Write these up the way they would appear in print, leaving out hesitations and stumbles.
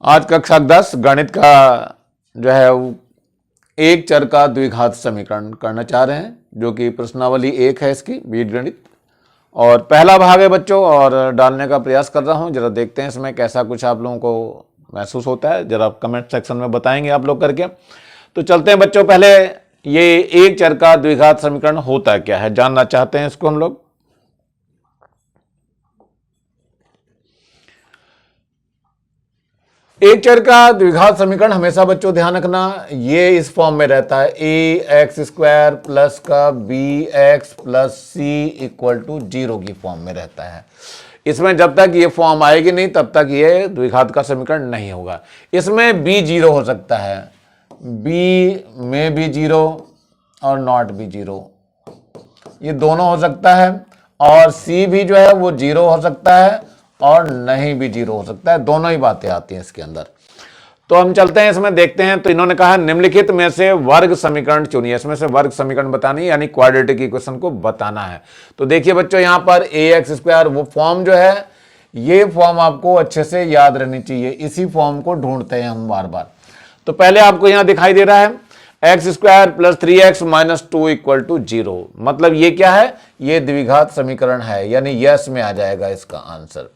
आज कक्षा 10 गणित का जो है वो एक चर का द्विघात समीकरण करना चाह रहे हैं, जो कि प्रश्नावली 1 है इसकी बीजगणित। और पहला भाग है बच्चों, और डालने का प्रयास कर रहा हूं। जरा देखते हैं इसमें कैसा कुछ आप लोगों को महसूस होता है, जरा कमेंट सेक्शन में बताएंगे आप लोग करके। तो चलते हैं बच्चों, पहले ये एक चर का द्विघात समीकरण होता क्या है जानना चाहते हैं इसको हम लोग। एक चर का द्विघात समीकरण हमेशा बच्चों ध्यान रखना, ये इस फॉर्म में रहता है ax² प्लस का bx plus C equal to 0 की फॉर्म में रहता है। इसमें जब तक ये फॉर्म आएगी नहीं तब तक ये द्विघात का समीकरण नहीं होगा। इसमें b 0 हो सकता है, b में भी 0 और नॉट भी 0, ये दोनों हो सकता है। और c भी जो है वो 0 हो सकता है और नहीं भी 0 हो सकता है, दोनों ही बातें आती हैं इसके अंदर। तो हम चलते हैं इसमें देखते हैं। तो इन्होंने कहा निम्नलिखित में से वर्ग समीकरण चुनिए, इसमें से वर्ग समीकरण बतानी यानी क्वाड्रेटिक इक्वेशन को बताना है। तो देखिए बच्चों, यहां पर ax² वो फॉर्म जो है, ये फॉर्म आपको अच्छे से याद रहनी चाहिए, इसी फॉर्म को ढूंढते हैं हम बार बार। तो पहले आपको यहां दिखाई दे रहा है x² plus 3x minus 2 equal to 0, मतलब ये क्या है, ये द्विघात समीकरण है, यानी यस में आ जाएगा इसका आंसर।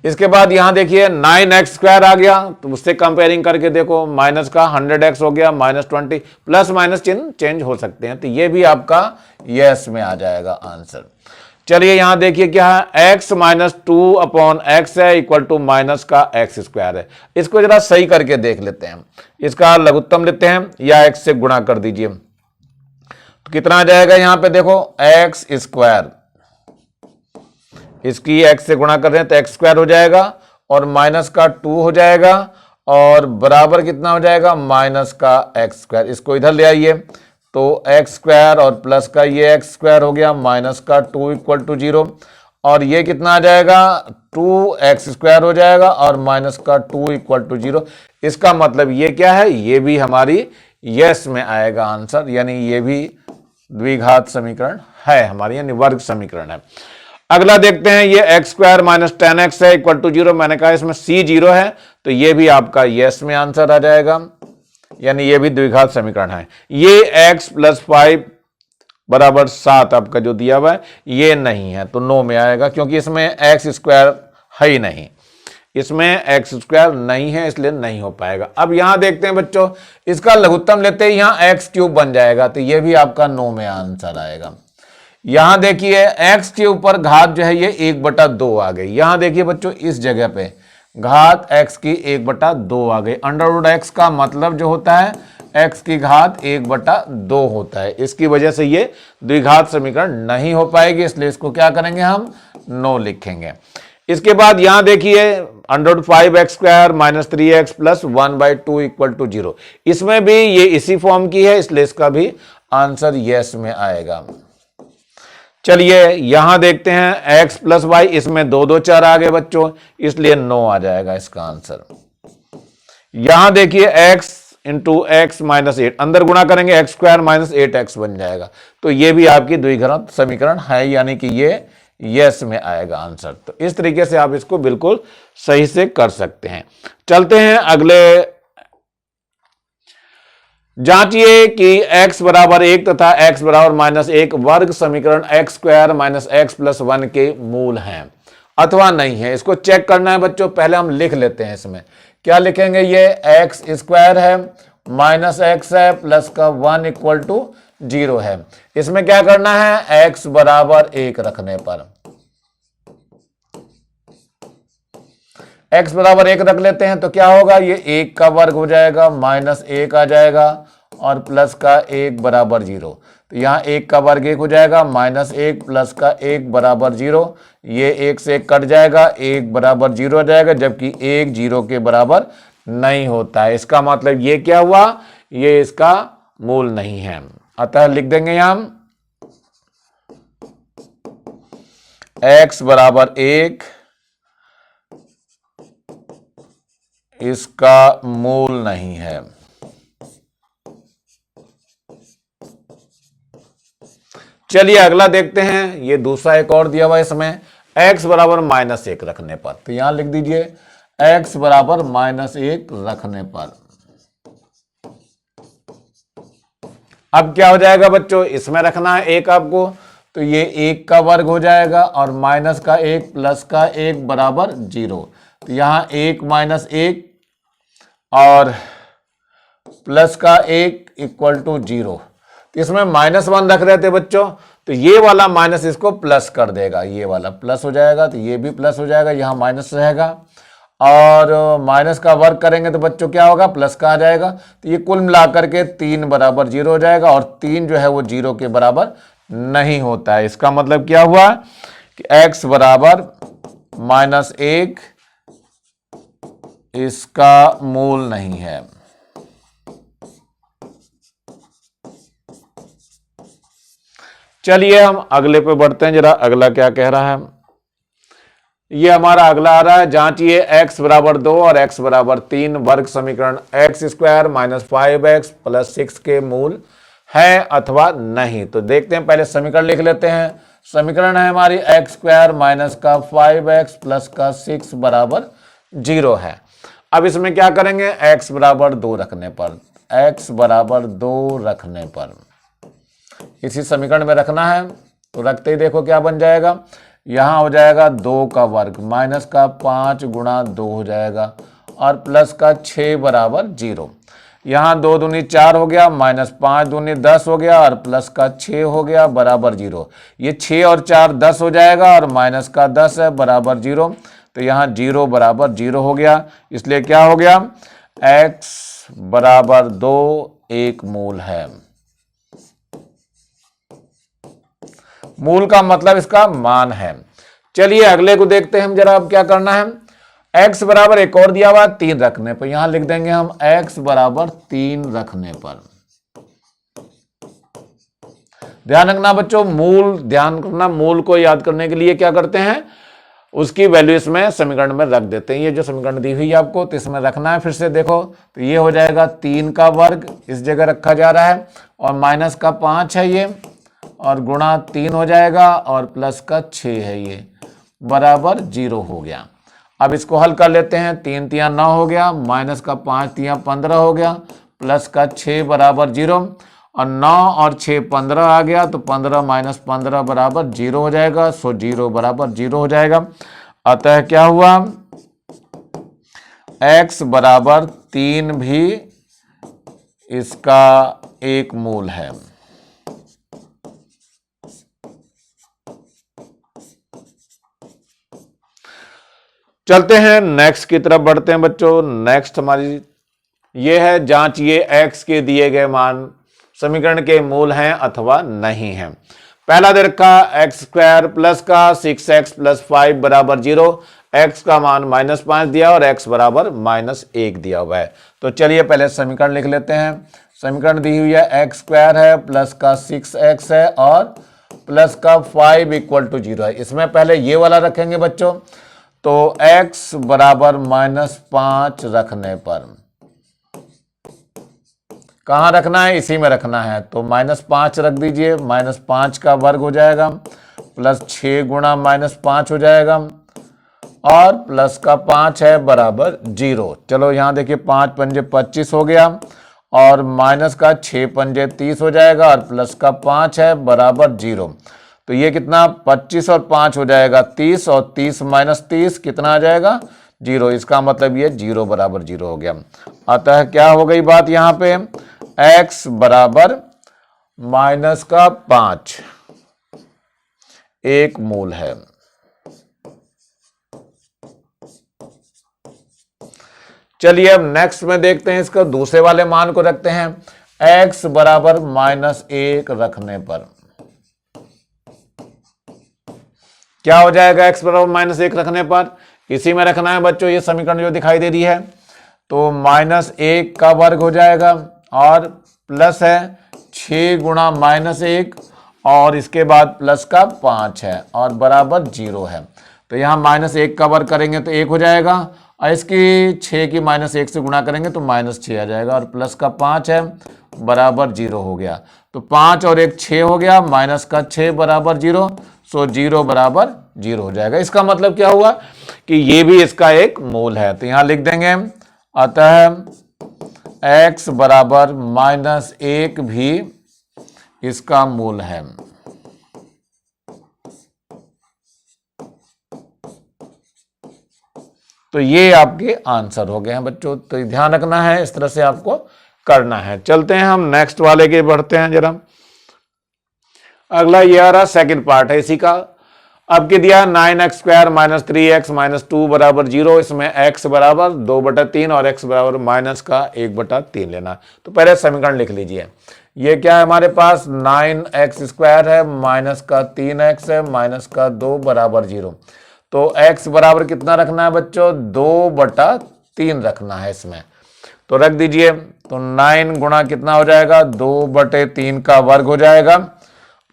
इसके बाद यहां देखिए 9x² आ गया, तो उससे कंपेयरिंग करके देखो, माइनस का 100x हो गया, माइनस 20, प्लस माइनस चिन्ह चेंज हो सकते हैं, तो ये भी आपका यस में आ जाएगा आंसर। चलिए यहां देखिए क्या है, x माइनस 2/x है इक्वल टू माइनस का x² है। इसको जरा सही करके देख लेते हैं, इसका लघुत्तम लेते हैं या x से गुणा कर दीजिए, तो कितना आ जाएगा यहां पे देखो, x², इसकी x से गुणा कर रहे हैं तो x² हो जाएगा और माइनस का 2 हो जाएगा और बराबर कितना हो जाएगा, माइनस का x²। इसको इधर ले आइए तो x² और प्लस का ये x² हो गया, माइनस का 2 इक्वल टू 0, और ये कितना आ जाएगा, 2x² हो जाएगा और माइनस का 2 इक्वल टू 0। इसका मतलब ये क्या है, ये भी हमारी यस में आएगा आंसर, यानी ये भी द्विघात समीकरण है हमारी, यानी वर्ग समीकरण है। अगला देखते हैं, ये x² माइनस 10x है इक्वल टू 0, मैंने कहा इसमें c 0 है, तो ये भी आपका यस में आंसर आ जाएगा, यानी ये भी द्विघात समीकरण है। ये x प्लस 5 बराबर 7 आपका जो दिया हुआ है ये नहीं है, तो नो में आएगा, क्योंकि इसमें x² है ही नहीं, इसमें x² नहीं है, इसलिए नहीं हो पाएगा। अब यहां देखते हैं बच्चों, इसका लघुत्तम लेते ही यहां x³ बन जाएगा, तो ये भी आपका नो में आंसर आएगा। यहां देखिए x के ऊपर घात जो है ये 1/2 आ गई, यहां देखिए बच्चों इस जगह पे घात x की 1/2 आ गई। अंडर x का मतलब जो होता है x की घात 1/2 होता है, इसकी वजह से ये द्विघात समीकरण नहीं हो पाएगी, इसलिए इसको क्या करेंगे, हम नो लिखेंगे। इसके बाद यहां देखिए √5x² minus 3x plus 1/2 equal to 0, इसमें भी ये इसी फॉर्म की है, इसलिए इसका भी आंसर यस में आएगा। चलिए यहां देखते हैं x प्लस वाई, इसमें दो चर आ गए बच्चों, इसलिए नो आ जाएगा इसका आंसर। यहां देखिए x इंटू x माइनस 8, अंदर गुणा करेंगे x² माइनस 8x बन जाएगा, तो ये भी आपकी द्विघात समीकरण है, यानी कि ये यस में आएगा आंसर। तो इस तरीके से आप इसको बिल्कुल सही से कर सकते हैं। चलते हैं अगले, जांचिए कि x बराबर 1 तथा x बराबर -1 वर्ग समीकरण x² माइनस x प्लस 1 के मूल हैं अथवा नहीं है। इसको चेक करना है बच्चों, पहले हम लिख लेते हैं। इसमें क्या लिखेंगे, ये x² है माइनस x है प्लस का 1 इक्वल टू 0 है। इसमें क्या करना है, x बराबर 1 रखने पर x बराबर 1 रख लेते हैं तो क्या होगा, ये 1 का वर्ग हो जाएगा, माइनस 1 आ जाएगा और प्लस का 1 बराबर 0, तो यहाँ 1 का वर्ग 1 हो जाएगा, माइनस 1 प्लस का 1 बराबर 0, ये 1 से 1 कट जाएगा, 1 बराबर 0 हो जाएगा, जबकि 1 0 के बराबर नहीं होता है। इसका मतलब ये क्या हुआ, ये इसका मूल नहीं है, अतः लिख देंगे हम x बराबर 1 इसका मूल नहीं है। चलिए अगला देखते हैं, ये दूसरा एक और दिया हुआ है, इसमें x बराबर -1 रखने पर, तो यहां लिख दीजिए x बराबर -1 रखने पर। अब क्या हो जाएगा बच्चों, इसमें रखना है 1 आपको, तो ये 1 का वर्ग हो जाएगा और माइनस का 1 प्लस का 1 बराबर 0। तो यहाँ 1 माइनस 1 और प्लस का 1 इक्वल टू 0। तो इसमें -1 रख रहे थे बच्चों, तो ये वाला माइनस इसको प्लस कर देगा, ये वाला प्लस हो जाएगा, तो ये भी प्लस हो जाएगा, यहाँ माइनस रहेगा और माइनस का वर्ग करेंगे तो बच्चों क्या होगा, प्लस का आ जाएगा। तो ये कुल मिलाकर के 3 बराबर 0 हो जाएगा और 3 जो है वो 0 के बराबर नहीं होता है। इसका मतलब क्या हुआ कि x बराबर -1 इसका मूल नहीं है। चलिए हम अगले पे बढ़ते हैं, जरा अगला क्या कह रहा है। ये हमारा अगला आ रहा है, जांचिए x बराबर 2 और x बराबर 3 वर्ग समीकरण x square minus 5x plus 6 के मूल है अथवा नहीं। तो देखते हैं, पहले समीकरण लिख लेते हैं। समीकरण है हमारी x स्क्वायर माइनस का 5x प्लस का 6 बराबर 0 है। अब इसमें क्या करेंगे, x बराबर 2 रखने पर, x बराबर 2 रखने पर इसी समीकरण में रखना है, तो रखते ही देखो क्या बन जाएगा, यहां हो जाएगा 2 का वर्ग माइनस का 5 गुणा 2 हो जाएगा और प्लस का 6 बराबर 0। यहाँ 2 दूनी 4 हो गया, माइनस 5 दूनी 10 हो गया और प्लस का 6 हो गया बराबर 0। ये 6 और 4 10 हो जाएगा और माइनस का 10 है बराबर 0। तो यहाँ 0 बराबर 0 हो गया, इसलिए क्या हो गया, x बराबर 2 एक मूल है। मूल का मतलब इसका मान है। चलिए अगले को देखते हैं हम जरा, अब क्या करना है, x बराबर एक और दिया हुआ 3 रखने पर, यहां लिख देंगे हम x बराबर 3 रखने पर। ध्यान रखना बच्चों, मूल ध्यान रखना, मूल को याद करने के लिए क्या करते हैं, उसकी वैल्यू इसमें समीकरण में रख देते हैं। ये जो समीकरण दी हुई है आपको, तो इसमें रखना है। फिर से देखो, तो ये हो जाएगा 3 का वर्ग इस जगह रखा जा रहा है और माइनस का 5 है ये और गुणा 3 हो जाएगा और प्लस का 6 है ये बराबर 0 हो गया। अब इसको हल कर लेते हैं, 3 तिया 9 हो गया, माइनस का 5 तिया 15 हो गया, प्लस का 6 बराबर 0 और 9 और 6 15 आ गया, तो 15 माइनस 15 बराबर 0 हो जाएगा। सो 0 बराबर 0 हो जाएगा। अतः क्या हुआ, x बराबर 3 भी इसका एक मूल है। चलते हैं नेक्स्ट की तरफ बढ़ते हैं बच्चों। नेक्स्ट हमारी ये है, जांचिए x के दिए गए मान समीकरण के मूल हैं अथवा नहीं हैं। पहला दे रखा एक्स स्क्वायर प्लस का 6x प्लस 5 बराबर 0, x का मान -5 दिया और x बराबर -1 दिया हुआ है। तो चलिए पहले समीकरण लिख लेते हैं। समीकरण दी हुई है एक्स स्क्वायर है प्लस का 6x है और प्लस का 5 इक्वल टू 0 है। इसमें पहले ये वाला रखेंगे बच्चों, तो x बराबर -5 रखने पर कहाँ रखना है, इसी में रखना है, तो -5 रख दीजिए। -5 का वर्ग हो जाएगा प्लस 6 गुणा -5 हो जाएगा और प्लस का 5 है बराबर 0। चलो यहाँ देखिए 5 पंजे 25 हो गया और माइनस का 6 पंजे 30 हो जाएगा और प्लस का 5 है बराबर 0। तो ये कितना, 25 और 5 हो जाएगा 30 और 30 माइनस 30 कितना आ जाएगा, 0। इसका मतलब ये 0 बराबर 0 हो गया। अतः क्या हो गई बात, यहाँ पे x बराबर -5 एक मूल है। चलिए अब नेक्स्ट में देखते हैं, इसका दूसरे वाले मान को रखते हैं। x बराबर -1 रखने पर क्या हो जाएगा, x बराबर -1 रखने पर इसी में रखना है बच्चों। ये समीकरण जो दिखाई दे रही है, तो -1 का वर्ग हो जाएगा और प्लस है 6 गुणा -1 और इसके बाद प्लस का 5 है और बराबर 0 है। तो यहाँ -1 का वर्ग करेंगे तो 1 हो जाएगा और इसकी 6 की -1 से गुणा करेंगे तो -6 आ जाएगा और प्लस का 5 है बराबर 0 हो गया। तो 5 और 1 6 हो गया, माइनस का 6 बराबर 0। सो 0 बराबर 0 हो जाएगा। इसका मतलब क्या हुआ कि ये भी इसका एक मूल है, तो यहां लिख देंगे अतः x बराबर -1 भी इसका मूल है। तो ये आपके आंसर हो गए हैं बच्चों, तो ध्यान रखना है, इस तरह से आपको करना है। चलते हैं हम नेक्स्ट वाले के बढ़ते हैं जरा। अगला ये आ रहा सेकंड पार्ट है इसी का। आपके दिया 9x² - 3x - 2 बराबर 0। इसमें x बराबर 2/3 और x बराबर -1/3 लेना। तो पहले समीकरण लिख लीजिए। ये क्या है हमारे पास, 9x² है, -3x है, -2 बराबर 0। तो x बराबर कितना रखना है बच्चों, 2/3 रखना है इसमें। तो रख दीजिए, तो 9 गुणा कितना हो जाएगा, 2/3 का वर्ग हो जाएगा,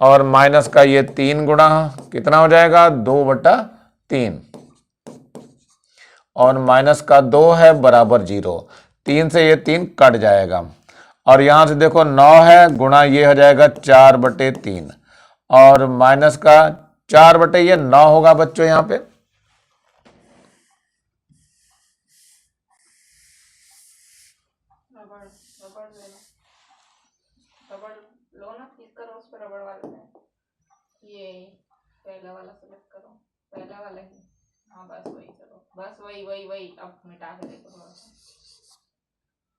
और माइनस का ये 3 गुणा कितना हो जाएगा, 2/3, और माइनस का 2 है बराबर 0। 3 से ये 3 कट जाएगा, और यहां से देखो 9 है गुणा ये हो जाएगा 4/3, और माइनस का 4/9 होगा बच्चों यहाँ पे। ये पहला वाला सेलेक्ट करो, पहला वाला ही, हाँ बस वही, चलो बस वही अब मिटा के देखो थोड़ा सा,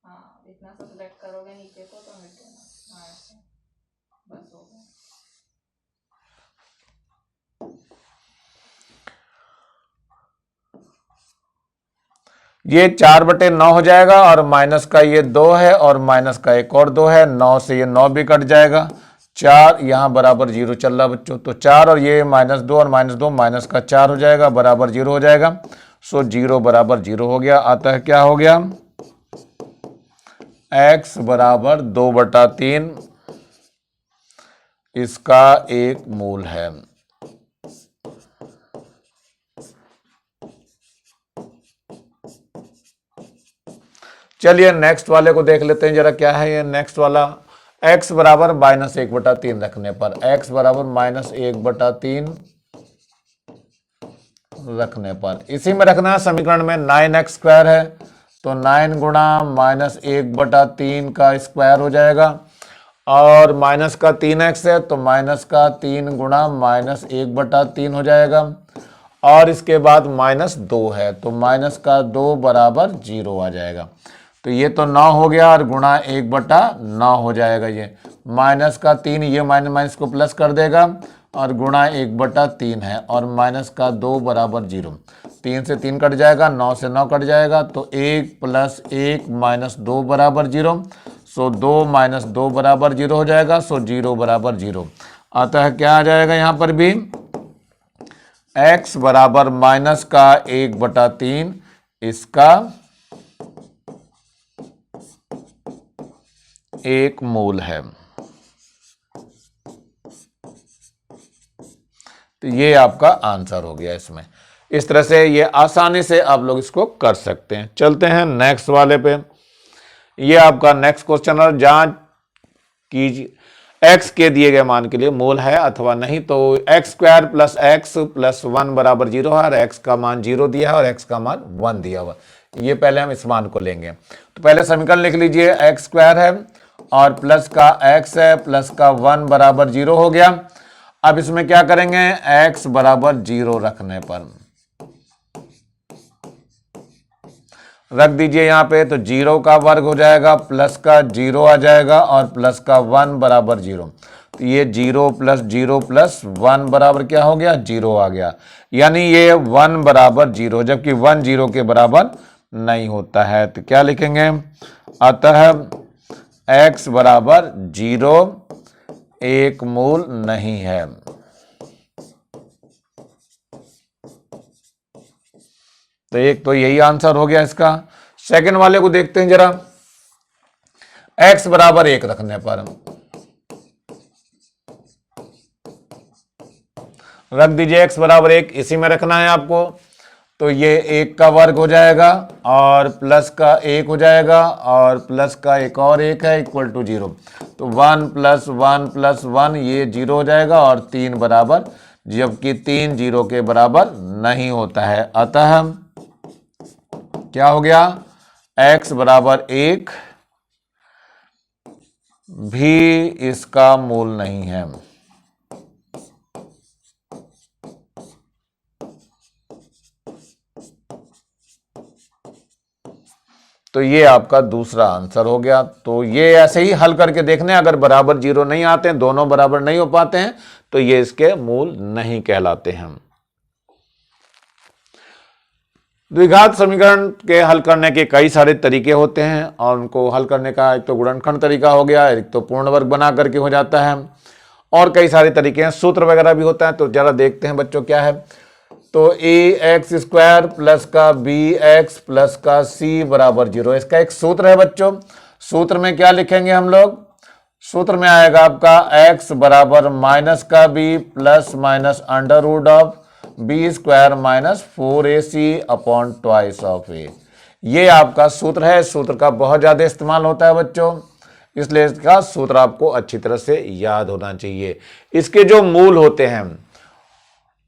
हाँ इतना सा सेलेक्ट करोगे नीचे को तो मिट जाना, हाँ ऐसे बस हो गया। ये 4/9 हो जाएगा, और माइनस का ये 2 है, और माइनस का एक और 2 है, 9 से ये 9 भी कट जाएगा, 4 यहाँ बराबर 0 चल रहा बच्चों। तो 4 और ये -2 और -2 माइनस का 4 हो जाएगा, बराबर 0 हो जाएगा। सो 0 बराबर 0 हो गया। अतः क्या हो गया, x बराबर 2/3 इसका एक मूल है। चलिए नेक्स्ट वाले को देख लेते हैं जरा, क्या है ये नेक्स्ट वाला। x बराबर -1/3 रखने पर, x बराबर -1/3 रखने पर, इसी में रखना है समीकरण में। 9x² है, तो 9 गुणा -1/3 का स्क्वायर हो जाएगा, और माइनस का 3x है, तो माइनस का 3 गुणा -1/3 हो जाएगा, और इसके बाद -2 है, तो माइनस का 2 बराबर 0 आ जाएगा। तो ये तो 9 हो गया, और गुणा 1/9 हो जाएगा। ये माइनस का 3, ये माइनस को प्लस कर देगा, और गुणा 1/3 है, और माइनस का 2 बराबर 0। 3 से 3 कट जाएगा, 9 से 9 कट जाएगा, तो 1 + 1 - 2 बराबर 0। सो 2 - 2 बराबर 0 हो जाएगा, सो 0 बराबर 0। अतः क्या आ जाएगा यहाँ पर भी, x बराबर -1/3 इसका एक मूल है। तो ये आपका आंसर हो गया इसमें। इस तरह से ये आसानी से आप लोग इसको कर सकते हैं। चलते हैं नेक्स्ट वाले पे। ये आपका नेक्स्ट क्वेश्चन है, जांच कीजिए x के दिए गए मान के लिए मूल है अथवा नहीं। तो x² + x + 1 बराबर 0 है, और x का मान 0 दिया है और x का मान 1 दिया हुआ। ये पहले हम इस मान को लेंगे। तो पहले समीकरण लिख लीजिए, x² है और प्लस का x है, प्लस का 1 बराबर 0 हो गया। अब इसमें क्या करेंगे, x बराबर 0 रखने पर रख दीजिए यहाँ पे, तो 0 का वर्ग हो जाएगा, प्लस का 0 आ जाएगा, और प्लस का 1 बराबर 0। तो ये 0 + 0 + 1 बराबर क्या हो गया, 0 आ गया। यानी ये 1 बराबर 0, जबकि 1 0 के बराबर नहीं होता है। तो क्या लिखेंगे, अतः x बराबर 0 एक मूल नहीं है। तो एक तो यही आंसर हो गया इसका। सेकंड वाले को देखते हैं जरा, x बराबर 1 रखने पर रख दीजिए x बराबर 1, इसी में रखना है आपको। तो ये 1 का वर्ग हो जाएगा, और प्लस का 1 हो जाएगा, और प्लस का एक और 1 है, = 0। तो 1 + 1 + 1 ये 0 हो जाएगा, और 3 बराबर जबकि 3 0 के बराबर नहीं होता है। अतः क्या हो गया, x बराबर 1 भी इसका मूल नहीं है। तो ये आपका दूसरा आंसर हो गया। तो ये ऐसे ही हल करके देखने, अगर बराबर 0 नहीं आते हैं, दोनों बराबर नहीं हो पाते हैं, तो ये इसके मूल नहीं कहलाते हैं। द्विघात समीकरण के हल करने के कई सारे तरीके होते हैं और उनको हल करने का एक तो गुणनखंड तरीका हो गया, एक तो पूर्ण वर्ग बना करके हो जाता है, और कई सारे तरीके हैं, सूत्र वगैरह भी होता है। तो जरा देखते हैं बच्चों क्या है। तो ax² प्लस का bx प्लस का c बराबर 0, इसका एक सूत्र है बच्चों। सूत्र में क्या लिखेंगे हम लोग, सूत्र में आएगा आपका x बराबर माइनस का b plus minus under root of b² minus 4ac upon twice of a। ये आपका सूत्र है। सूत्र का बहुत ज्यादा इस्तेमाल होता है बच्चों, इसलिए इसका सूत्र आपको अच्छी तरह से याद होना चाहिए। इसके जो मूल होते हैं,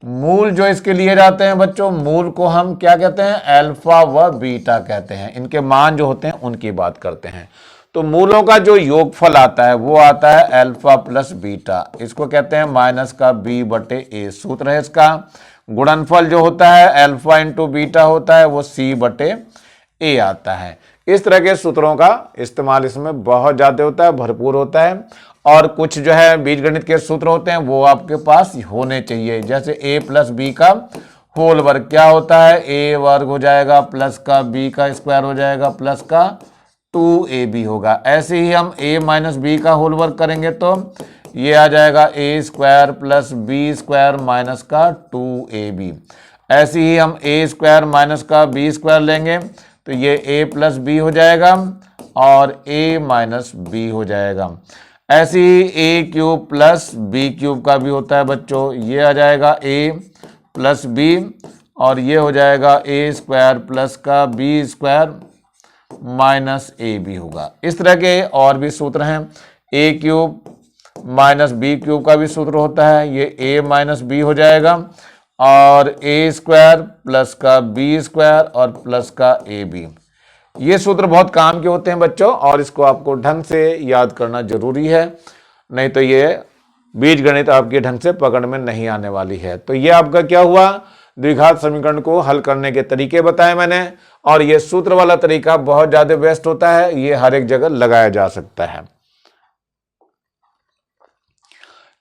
मूल जो इसके लिए जाते हैं बच्चों, मूल को हम क्या कहते हैं, अल्फा व बीटा कहते हैं। इनके मान जो होते हैं उनकी बात करते हैं। तो मूलों का जो योगफल आता है वो आता है अल्फा प्लस बीटा, इसको कहते हैं माइनस का b बटे a। सूत्र है इसका। गुणनफल जो होता है अल्फा इंटू बीटा होता है, वो c बटे a आता है। इस तरह के सूत्रों का इस्तेमाल इसमें बहुत ज्यादा होता है, भरपूर होता है। और कुछ जो है बीजगणित के सूत्र होते हैं वो आपके पास होने चाहिए, जैसे a प्लस बी का होल वर्ग क्या होता है, a वर्ग हो जाएगा प्लस का b का स्क्वायर हो जाएगा प्लस का 2ab होगा। ऐसे ही हम a माइनस बी का होल वर्ग करेंगे तो ये आ जाएगा a square plus b square minus का 2ab। ऐसे ही हम a स्क्वायर माइनस का b स्क्वायर लेंगे तो ये a प्लस बी हो जाएगा और a माइनस बी हो जाएगा। ऐसे ही a cube plus b cube का भी होता है बच्चों, ये आ जाएगा a प्लस b और ये हो जाएगा a स्क्वायर प्लस का b square minus A B होगा। इस तरह के और भी सूत्र हैं। a cube minus B cube का भी सूत्र होता है, ये a माइनस बी हो जाएगा और a स्क्वायर प्लस का b स्क्वायर और प्लस का ए बी। ये सूत्र बहुत काम के होते हैं बच्चों और इसको आपको ढंग से याद करना जरूरी है, नहीं तो ये बीजगणित आपके ढंग से पकड़ में नहीं आने वाली है। तो ये आपका क्या हुआ, द्विघात समीकरण को हल करने के तरीके बताए मैंने, और ये सूत्र वाला तरीका बहुत ज्यादा बेस्ट होता है, ये हर एक जगह लगाया जा सकता है।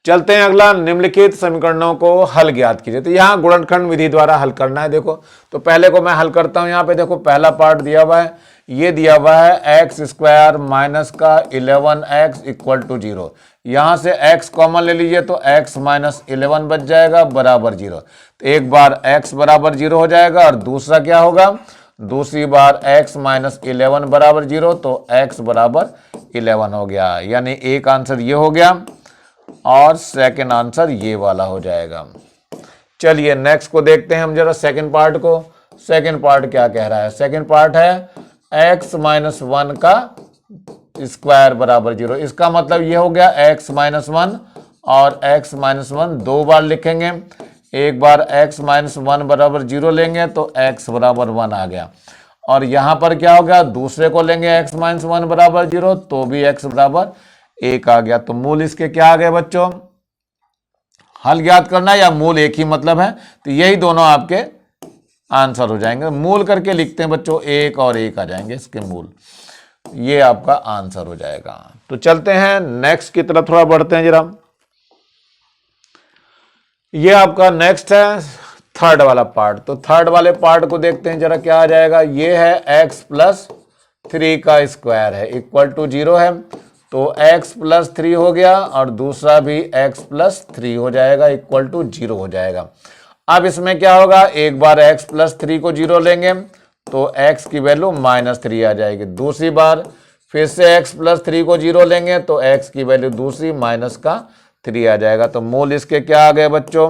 चलते हैं अगला, निम्नलिखित समीकरणों को हल ज्ञात कीजिए। तो यहाँ गुणनखंड विधि द्वारा हल करना है। देखो तो पहले को मैं हल करता हूं। यहाँ पे देखो पहला पार्ट दिया हुआ है, ये दिया हुआ है एक्स स्क्वायर माइनस का 11x इक्वल टू 0। यहां से x कॉमन ले लीजिए तो x माइनस 11 बच जाएगा बराबर 0। तो एक बार x बराबर 0 हो जाएगा और दूसरा क्या होगा, दूसरी बार x माइनस 11 बराबर 0, तो x बराबर 11 हो गया। यानी एक आंसर ये हो गया और सेकंड आंसर ये वाला हो जाएगा। चलिए नेक्स्ट को देखते हैं हम जरा सेकंड पार्ट को। सेकंड पार्ट क्या कह रहा है, सेकंड पार्ट है x माइनस 1 का स्क्वायर बराबर 0। इसका मतलब ये हो गया x माइनस 1 और x माइनस 1 दो बार लिखेंगे। एक बार x माइनस 1 बराबर 0 लेंगे तो x बराबर 1 आ गया, और यहां पर क्या हो गया, दूसरे को लेंगे x माइनस 1 बराबर 0 तो भी x बराबर 1 आ गया। तो मूल इसके क्या आ गए बच्चों, हल ज्ञात करना या मूल एक ही मतलब है, तो यही दोनों आपके आंसर हो जाएंगे। मूल करके लिखते हैं बच्चों, 1 और 1 आ जाएंगे इसके मूल, ये आपका आंसर हो जाएगा। तो चलते हैं नेक्स्ट की तरफ थोड़ा बढ़ते हैं जरा। ये आपका नेक्स्ट है थर्ड वाला पार्ट। तो थर्ड वाले पार्ट को देखते हैं जरा क्या आ जाएगा। ये है x प्लस 3 का स्क्वायर है इक्वल टू 0 है, तो x प्लस 3 हो गया और दूसरा भी x प्लस 3 हो जाएगा इक्वल टू 0 हो जाएगा। अब इसमें क्या होगा, एक बार x प्लस 3 को 0 लेंगे तो x की वैल्यू माइनस 3 आ जाएगी। दूसरी बार फिर से x प्लस 3 को 0 लेंगे तो x की वैल्यू दूसरी माइनस का 3 आ जाएगा। तो मूल इसके क्या आ गए बच्चों,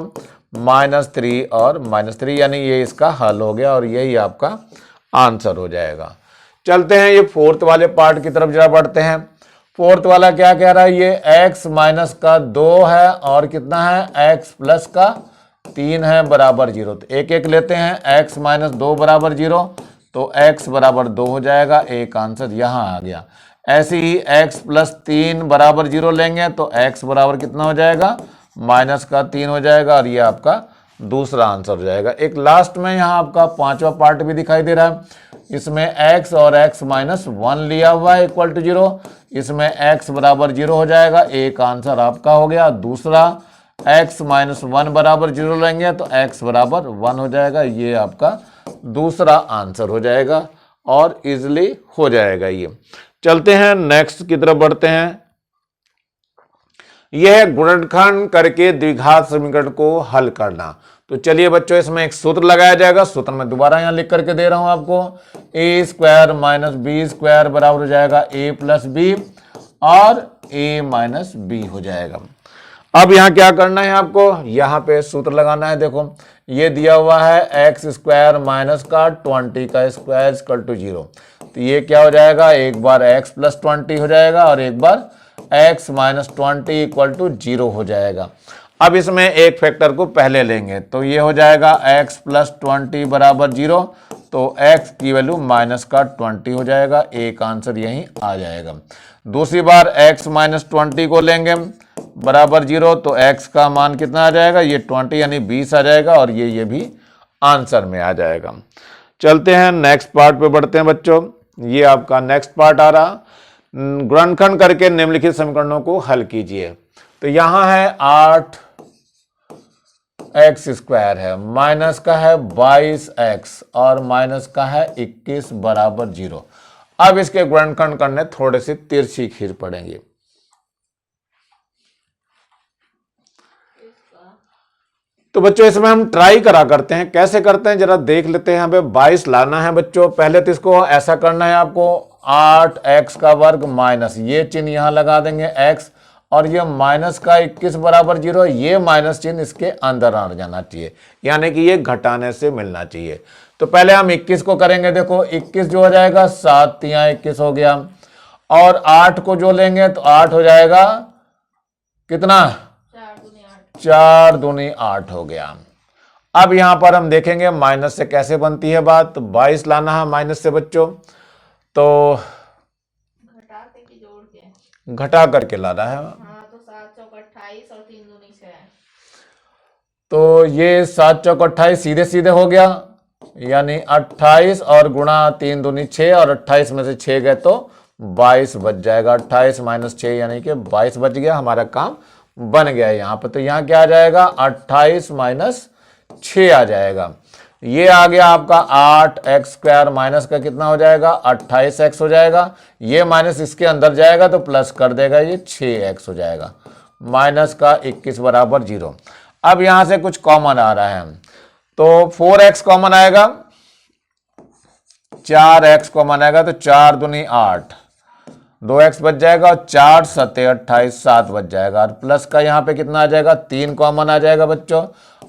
माइनस 3 और माइनस 3, यानी ये इसका हल हो गया और यही आपका आंसर हो जाएगा। चलते हैं ये फोर्थ वाले पार्ट की तरफ जरा बढ़ते हैं। फोर्थ वाला क्या कह रहा है, ये x माइनस का 2 है और कितना है x प्लस का 3 है बराबर 0। तो एक एक लेते हैं, x माइनस 2 बराबर 0, तो x बराबर 2 हो जाएगा। एक आंसर यहाँ आ गया। ऐसे ही x प्लस 3 बराबर 0 लेंगे तो x बराबर कितना हो जाएगा, माइनस का 3 हो जाएगा, और ये आपका दूसरा आंसर हो जाएगा। एक लास्ट में यहाँ आपका पांचवा पार्ट भी दिखाई दे रहा है। इसमें x और x माइनस 1 लिया हुआ है इक्वल टू 0, इसमें x बराबर 0 हो जाएगा। एक आंसर आपका हो गया। दूसरा x माइनस 1 बराबर 0 लेंगे तो x बराबर 1 हो जाएगा। ये आपका दूसरा आंसर हो जाएगा और इजिली हो जाएगा। ये चलते हैं नेक्स्ट की तरफ बढ़ते हैं। यह है गुणनखंड करके द्विघात समीकरण को हल करना। तो चलिए बच्चों, इसमें एक सूत्र लगाया जाएगा। सूत्र मैं दोबारा यहां लिख करके दे रहा हूं आपको। ए स्क्वायर माइनस बी स्क्वायर बराबर हो जाएगा ए प्लस बी, और ए माइनस बी हो जाएगा। अब यहां क्या करना है आपको, यहां पे सूत्र लगाना है। देखो ये दिया हुआ है एक्स स्क्वायर माइनस का 20 का स्क्वायर इक्वल टू 0। तो ये क्या हो जाएगा, एक बार एक्स प्लस 20 हो जाएगा और एक बार x माइनस 20 इक्वल टू 0 हो जाएगा। अब इसमें एक फैक्टर को पहले लेंगे तो ये हो जाएगा x प्लस 20 बराबर 0, तो x की वैल्यू माइनस का 20 हो जाएगा। एक आंसर यहीं आ जाएगा। दूसरी बार x माइनस 20 को लेंगे बराबर 0, तो x का मान कितना आ जाएगा, ये 20 यानी 20 आ जाएगा, और ये भी आंसर में आ जाएगा। चलते हैं नेक्स्ट पार्ट पे बढ़ते हैं बच्चों। ये आपका नेक्स्ट पार्ट आ रहा, गुणनखंड करके निम्नलिखित समीकरणों को हल कीजिए। तो यहां है 8x स्क्वायर है, माइनस का है 22x और माइनस का है 21 बराबर 0। अब इसके गुणनखंड करने थोड़े से तिरछी खीर पड़ेंगे। तो बच्चों इसमें हम ट्राई करा करते हैं, कैसे करते हैं जरा देख लेते हैं। यहाँ पे 22 लाना है बच्चों। पहले तो इसको ऐसा करना है आपको, 8x का वर्ग माइनस, ये चिन्ह यहां लगा देंगे x, और ये माइनस का 21 बराबर 0, ये माइनस चिन्ह इसके अंदर आ जाना चाहिए, यानी कि ये घटाने से मिलना चाहिए। तो पहले हम 21 को करेंगे। देखो 21 जो हो जाएगा 7 तिया 21 हो गया, और 8 को जो लेंगे तो 8 हो जाएगा कितना, 4 दूनी 8 हो गया। अब यहां पर हम देखेंगे माइनस से कैसे बनती है बात। 22 लाना है माइनस से बच्चों, तो घटा करके लाना है। हाँ, तो 7 चौक 28 और 3 दूनी 6। तो ये 7 चौक 28 सीधे सीधे हो गया, यानी 28 और गुणा 3 दूनी 6, और 28 में से 6 गए तो 22 बच जाएगा। 28 माइनस 6 यानी कि 22 बच गया। हमारा काम बन गया है यहाँ पे। तो यहाँ क्या आ जाएगा, 28 माइनस 6 आ जाएगा। ये आ गया आपका 8x स्क्वायर, माइनस का कितना हो जाएगा, 28x हो जाएगा। ये माइनस इसके अंदर जाएगा तो प्लस कर देगा, ये 6x हो जाएगा। माइनस का 21 बराबर 0। अब यहां से कुछ कॉमन आ रहा है, तो 4x कॉमन आएगा, 4x कॉमन आएगा, तो 4 दूनी 8, 2x बच जाएगा, और 4 सत्ते 28, 7 बच जाएगा। और प्लस का यहाँ पे कितना आ जाएगा, 3 कॉमन आ जाएगा बच्चों,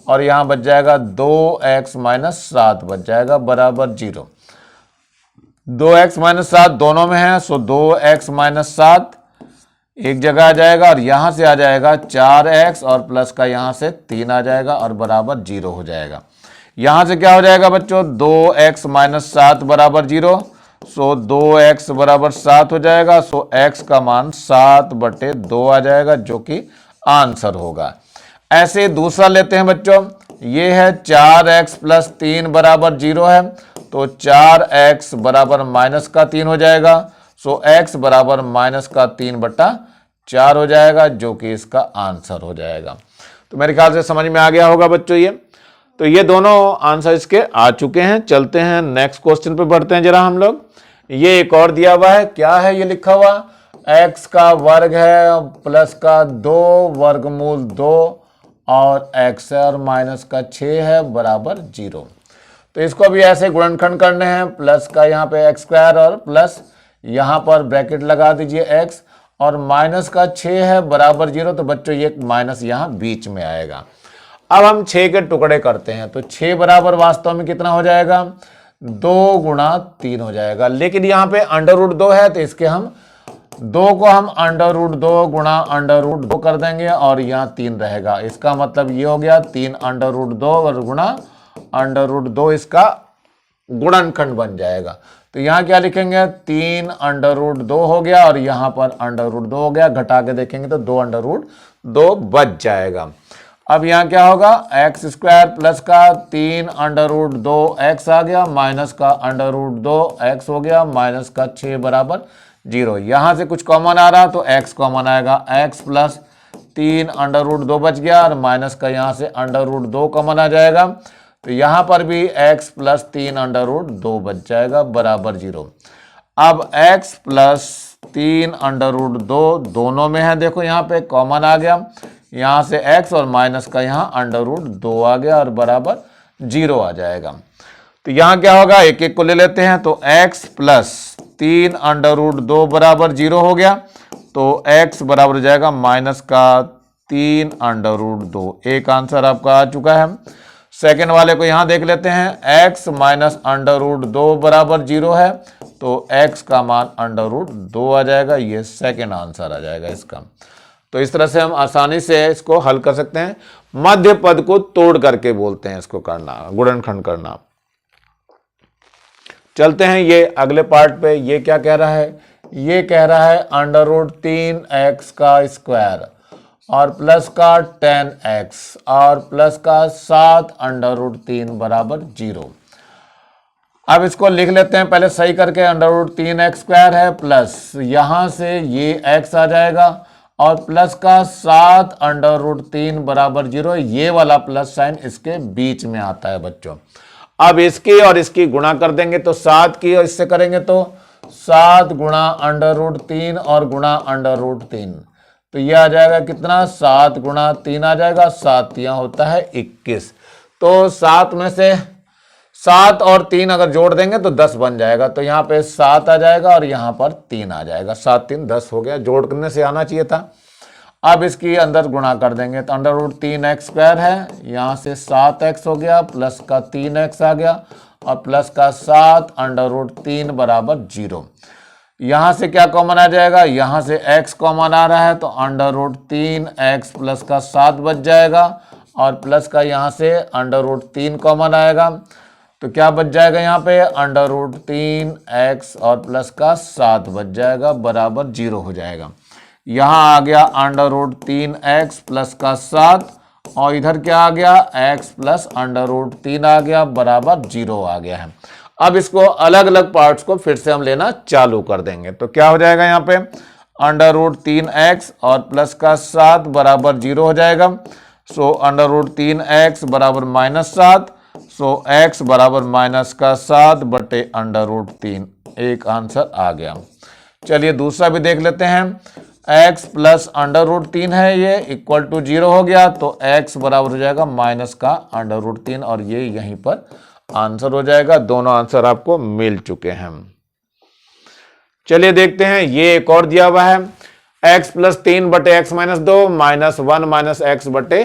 और यहाँ बच जाएगा 2x माइनस 7 बच जाएगा बराबर 0। 2x माइनस 7 दोनों में है, सो 2x माइनस 7 एक जगह आ जाएगा, और यहाँ से आ जाएगा 4x, और प्लस का यहाँ से 3 आ जाएगा, और बराबर 0 हो जाएगा। यहाँ से क्या हो जाएगा बच्चों, 2x माइनस 7 बराबर 0, सो 2x बराबर 7 हो जाएगा। सो x का मान 7/2 आ जाएगा, जो कि आंसर होगा। ऐसे दूसरा लेते हैं बच्चों, ये है 4x प्लस 3 बराबर 0 है, तो 4x बराबर माइनस का 3 हो जाएगा। सो x बराबर माइनस का 3/4 हो जाएगा, जो कि इसका आंसर हो जाएगा। तो मेरे ख्याल से समझ में आ गया होगा बच्चों ये। तो ये दोनों आंसर इसके आ चुके हैं। चलते हैं नेक्स्ट क्वेश्चन पे बढ़ते हैं जरा हम लोग। ये एक और दिया हुआ है, क्या है ये लिखा हुआ, x का वर्ग है प्लस का 2 वर्गमूल 2 और x है और माइनस का 6 है बराबर 0। तो इसको भी ऐसे गुणनखंड करने हैं, प्लस का यहाँ पे x स्क्वायर और प्लस यहाँ पर ब्रैकेट लगा दीजिए x, और माइनस का 6 है बराबर 0। तो बच्चों ये माइनस यहाँ बीच में आएगा। अब हम 6 के टुकड़े करते हैं, तो 6 बराबर वास्तव में कितना हो जाएगा, 2 गुणा 3 हो जाएगा। लेकिन यहाँ पे अंडर रूट 2 है, तो इसके हम 2 को हम √2 गुणा √2 कर देंगे और यहाँ 3 रहेगा। इसका मतलब ये हो गया 3 √2 और गुणा √2 इसका गुणनखंड बन जाएगा। तो यहाँ क्या लिखेंगे 3 √2 हो गया और यहाँ पर √2 हो गया, घटा के देखेंगे तो 2 √2 बच जाएगा। अब यहाँ क्या होगा x² प्लस का 3 √2 x आ गया, माइनस का √2 x हो गया, माइनस का 6 बराबर 0। यहाँ से कुछ कॉमन आ रहा तो x कॉमन आएगा, x प्लस 3 √2 बच गया और माइनस का यहाँ से √2 कॉमन आ जाएगा। तो यहाँ पर भी x प्लस 3 √2 बच जाएगा बराबर 0। अब x प्लस 3 √2 दोनों में है, देखो यहाँ पे कॉमन आ गया, यहाँ से x और माइनस का यहाँ √2 आ गया और बराबर 0 आ जाएगा। तो यहाँ क्या होगा एक एक को ले लेते हैं, तो x प्लस 3 √2 बराबर 0 हो गया, तो x बराबर हो जाएगा माइनस का 3 √2। एक आंसर आपका आ चुका है। सेकेंड वाले को यहाँ देख लेते हैं, x माइनस √2 बराबर 0 है, तो x का मान √2 आ जाएगा। ये सेकेंड आंसर आ जाएगा इसका। तो इस तरह से हम आसानी से इसको हल कर सकते हैं। मध्य पद को तोड़ करके बोलते हैं इसको करना, गुणनखंड करना। चलते हैं ये अगले पार्ट पे। ये क्या कह रहा है, ये कह रहा है √3x का स्क्वायर और प्लस का 10x और प्लस का 7 √3 बराबर 0। अब इसको लिख लेते हैं पहले सही करके, √3x² है प्लस यहां से ये x आ जाएगा और प्लस का 7 √3 बराबर 0। ये वाला प्लस साइन इसके बीच में आता है बच्चों। अब इसकी और इसकी गुणा कर देंगे तो 7 की और इससे करेंगे तो 7 गुणा √3 और गुणा √3, तो ये आ जाएगा कितना 7 गुणा 3 आ जाएगा, 7 यहाँ होता है 21। तो 7 में से 7 और 3 अगर जोड़ देंगे तो 10 बन जाएगा, तो यहाँ पे 7 आ जाएगा और यहाँ पर 3 आ जाएगा, 7 3 10 हो गया, जोड़ करने से आना चाहिए था। अब इसकी अंदर गुणा कर देंगे तो √3x² है, यहाँ से 7x हो गया, प्लस का 3x आ गया और प्लस का 7 √3 बराबर 0। यहाँ से क्या कॉमन आ जाएगा, यहाँ से x कॉमन आ रहा है तो √3x प्लस का 7 बच जाएगा और प्लस का यहाँ से √3 कॉमन आएगा, तो क्या बच जाएगा यहाँ पे √3x और प्लस का 7 बच जाएगा बराबर 0 हो जाएगा। यहाँ आ गया √3x प्लस का 7 और इधर क्या आ गया x प्लस √3 आ गया बराबर 0 आ गया है। अब इसको अलग अलग पार्ट्स को फिर से हम लेना चालू कर देंगे, तो क्या हो जाएगा यहाँ पे √3x और प्लस का 7 बराबर 0 हो जाएगा। सो √3x बराबर -7, सो x बराबर माइनस का 7 बटे √3। एक आंसर आ गया। चलिए दूसरा भी देख लेते हैं। x प्लस √3 है, ये इक्वल टू 0 हो गया, तो x बराबर हो जाएगा माइनस का √3 और ये यहीं पर आंसर हो जाएगा। दोनों आंसर आपको मिल चुके हैं। चलिए देखते हैं, ये एक और दिया हुआ है, x प्लस 3 बटे x माइनस 2 -1 माइनस x बटे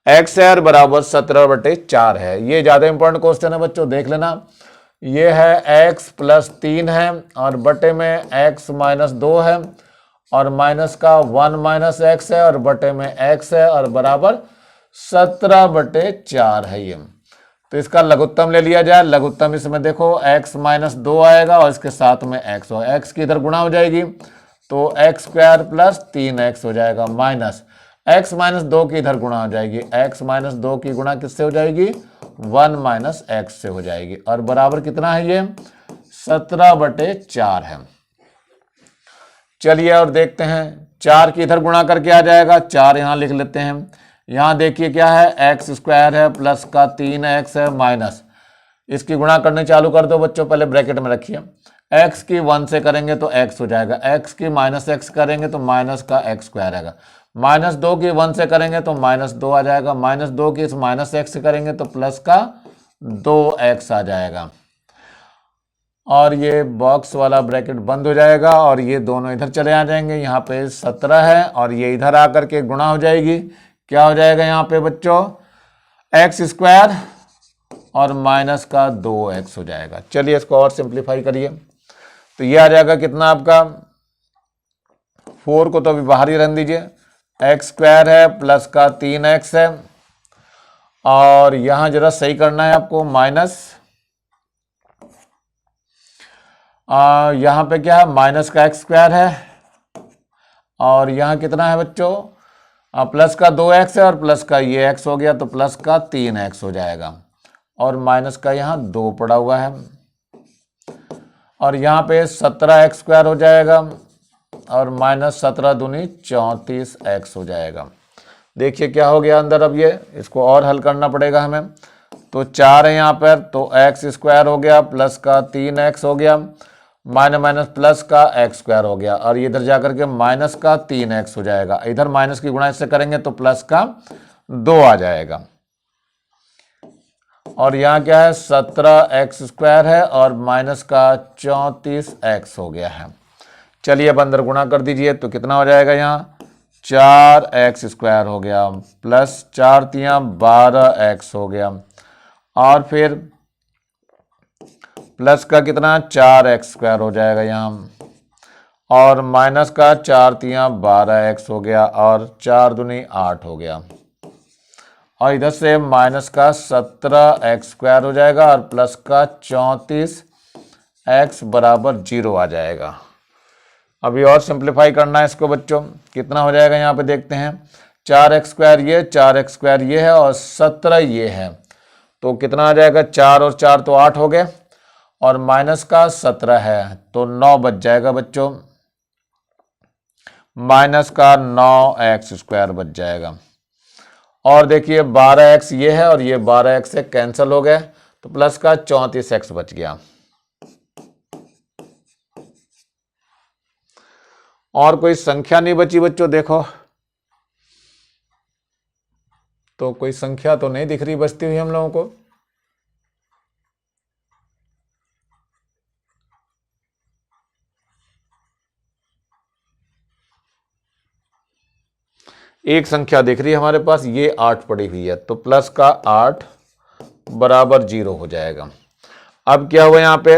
x है और बराबर 17 बटे 4 है। ये ज्यादा इंपॉर्टेंट क्वेश्चन है बच्चों, देख लेना। ये है x प्लस 3 है और बटे में x माइनस 2 है और माइनस का 1 माइनस x है और बटे में x है और बराबर 17 बटे 4 है ये। तो इसका लघुत्तम ले लिया जाए। लघुत्तम इसमें देखो x माइनस 2 आएगा और इसके साथ में x हो, x की इधर गुणा हो जाएगी तो x² प्लस 3x हो जाएगा, माइनस x माइनस 2 की इधर गुणा हो जाएगी, x माइनस 2 की गुणा किससे हो जाएगी 1 माइनस x से हो जाएगी और बराबर कितना है ये 17 बटे 4 है। चलिए और देखते हैं, 4 की इधर गुणा करके आ जाएगा, 4 यहाँ लिख लेते हैं। यहाँ देखिए क्या है x² है प्लस का 3x है माइनस, इसकी गुणा करने चालू कर दो बच्चों, पहले ब्रैकेट में रखिए। x की 1 से करेंगे तो x हो जाएगा, x की माइनस x करेंगे तो माइनस का x² आएगा, माइनस 2 की 1 से करेंगे तो -2 आ जाएगा, माइनस 2 की इस माइनस x से करेंगे तो प्लस का 2x आ जाएगा और ये बॉक्स वाला ब्रैकेट बंद हो जाएगा और ये दोनों इधर चले आ जाएंगे। यहाँ पे 17 है और ये इधर आकर के गुणा हो जाएगी, क्या हो जाएगा यहाँ पे बच्चों x² और माइनस का 2x हो जाएगा। चलिए इसको और सिंप्लीफाई करिए, तो ये आ जाएगा कितना आपका 4 को तो अभी बाहर ही रहने दीजिए। एक्स स्क्वायर है प्लस का 3x है, और यहां जरा सही करना है आपको, माइनस यहां पे क्या है, माइनस का एक्स स्क्वायर है, और यहां कितना है बच्चों, प्लस का 2x है और प्लस का ये x हो गया, तो प्लस का 3x हो जाएगा, और माइनस का यहाँ 2 पड़ा हुआ है, और यहाँ पे 17x स्क्वायर हो जाएगा, और माइनस 17 दूनी 34x हो जाएगा। देखिए क्या हो गया अंदर, अब ये इसको और हल करना पड़ेगा हमें। तो 4 है यहाँ पर, तो x स्क्वायर हो गया प्लस का 3x हो गया, माइनस माइनस प्लस का x स्क्वायर हो गया, और इधर जाकर के माइनस का 3x हो जाएगा। इधर माइनस की गुणा इससे करेंगे तो प्लस का 2 आ जाएगा, और यहाँ क्या है, 17x स्क्वायर है और माइनस का 34x हो गया है। चलिए अब अंदर गुणा कर दीजिए, तो कितना हो जाएगा, यहाँ 4x स्क्वायर हो गया प्लस 4 तियां 12x हो गया, और फिर प्लस का कितना 4x स्क्वायर हो जाएगा यहाँ, और माइनस का 4 तियां 12x हो गया, और 4 दूनी 8 हो गया, और इधर से माइनस का 17x स्क्वायर हो जाएगा और प्लस का 34x बराबर 0 आ जाएगा। अभी और सिंप्लीफाई करना है इसको बच्चों, कितना हो जाएगा यहाँ पे देखते हैं, 4x स्क्वायर ये, 4x स्क्वायर ये है, और 17 ये है, तो कितना आ जाएगा, 4 और 4 तो 8 हो गए, और माइनस का 17 है तो 9 बच जाएगा बच्चों, माइनस का 9x स्क्वायर बच जाएगा। और देखिए 12x ये है और ये 12x से कैंसिल हो गए, तो प्लस का 34x बच गया। और कोई संख्या नहीं बची बच्चों, देखो तो कोई संख्या तो नहीं दिख रही बचती हुई हम लोगों को। एक संख्या दिख रही है हमारे पास, ये 8 पड़ी हुई है, तो प्लस का 8 बराबर 0 हो जाएगा। अब क्या हुआ यहाँ पे,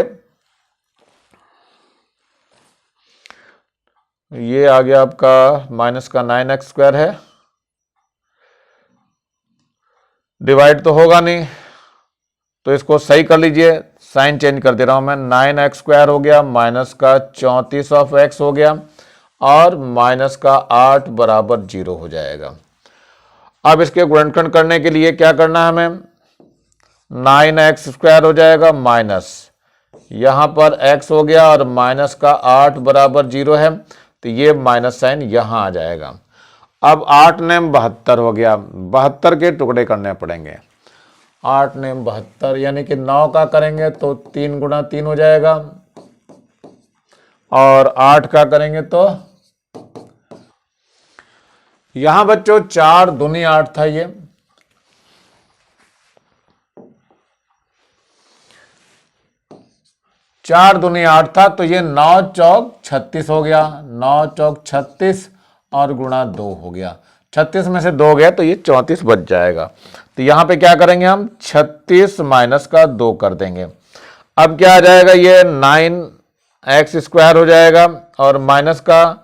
ये आ गया आपका माइनस का 9x स्क्वायर है, डिवाइड तो होगा नहीं, तो इसको सही कर लीजिए, साइन चेंज कर दे रहा हूं मैं, 9x स्क्वायर हो गया माइनस का 34 ऑफ x हो गया, और माइनस का 8 बराबर 0 हो जाएगा। अब इसके गुणनखंड करने के लिए क्या करना है हमें, 9x स्क्वायर हो जाएगा माइनस, यहां पर x हो गया और माइनस का 8 बराबर 0 है, तो ये माइनस साइन यहां आ जाएगा। अब 8 ने 72 हो गया, 72 के टुकड़े करने पड़ेंगे, 8 ने 72 यानी कि 9 का करेंगे तो 3 गुणा 3 हो जाएगा, और 8 का करेंगे तो यहां बच्चों 4 दूनी 8 था, ये 4 दूनी 8 था, तो ये 9 चौक 36 हो गया, 9 चौक 36 और गुणा 2 हो गया, 36 में से 2 गया तो ये 34 बच जाएगा। तो यहां पे क्या करेंगे हम, 36 माइनस का 2 कर देंगे। अब क्या आ जाएगा, ये 9x स्क्वायर हो जाएगा और माइनस का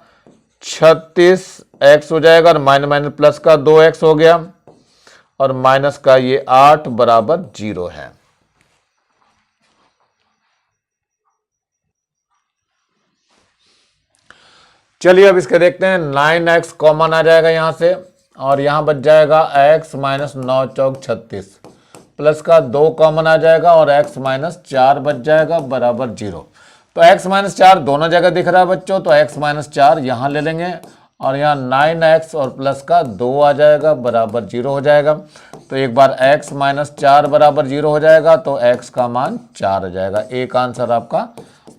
36x हो जाएगा, और माइनस माइनस प्लस का 2x हो गया, और माइनस का ये 8 बराबर 0 है। चलिए अब इसके देखते हैं, 9x कॉमन आ जाएगा यहां से, और यहां बच जाएगा x माइनस 9 चौक 36, प्लस का 2 कॉमन आ जाएगा और x माइनस 4 बच जाएगा बराबर 0। तो x माइनस 4 दोनों जगह दिख रहा है बच्चों, तो x माइनस 4 यहां ले लेंगे, और यहाँ 9x और प्लस का 2 आ जाएगा बराबर 0 हो जाएगा। तो एक बार x माइनस 4 बराबर 0 हो जाएगा, तो x का मान 4 हो जाएगा। एक आंसर आपका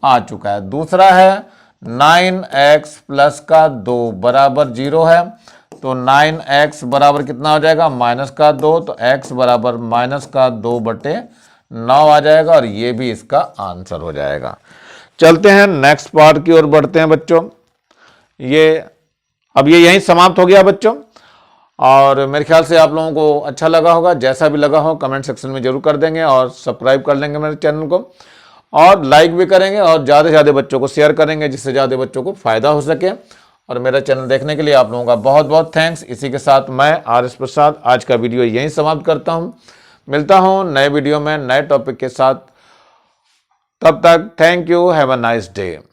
आ चुका है। दूसरा है 9x प्लस का 2 बराबर 0 है, तो 9x बराबर कितना हो जाएगा, माइनस का 2, तो x बराबर माइनस का 2 बटे 9 आ जाएगा, और ये भी इसका आंसर हो जाएगा। चलते हैं नेक्स्ट पार्ट की ओर बढ़ते हैं बच्चों। अब ये यहीं समाप्त हो गया बच्चों, और मेरे ख्याल से आप लोगों को अच्छा लगा होगा। जैसा भी लगा हो कमेंट सेक्शन में जरूर कर देंगे, और सब्सक्राइब कर लेंगे मेरे चैनल को, और लाइक भी करेंगे, और ज़्यादा से ज़्यादा बच्चों को शेयर करेंगे, जिससे ज़्यादा बच्चों को फ़ायदा हो सके। और मेरा चैनल देखने के लिए आप लोगों का बहुत बहुत थैंक्स। इसी के साथ मैं RS प्रसाद आज का वीडियो यहीं समाप्त करता हूं। मिलता हूं नए वीडियो में नए टॉपिक के साथ। तब तक thank you, have a nice day.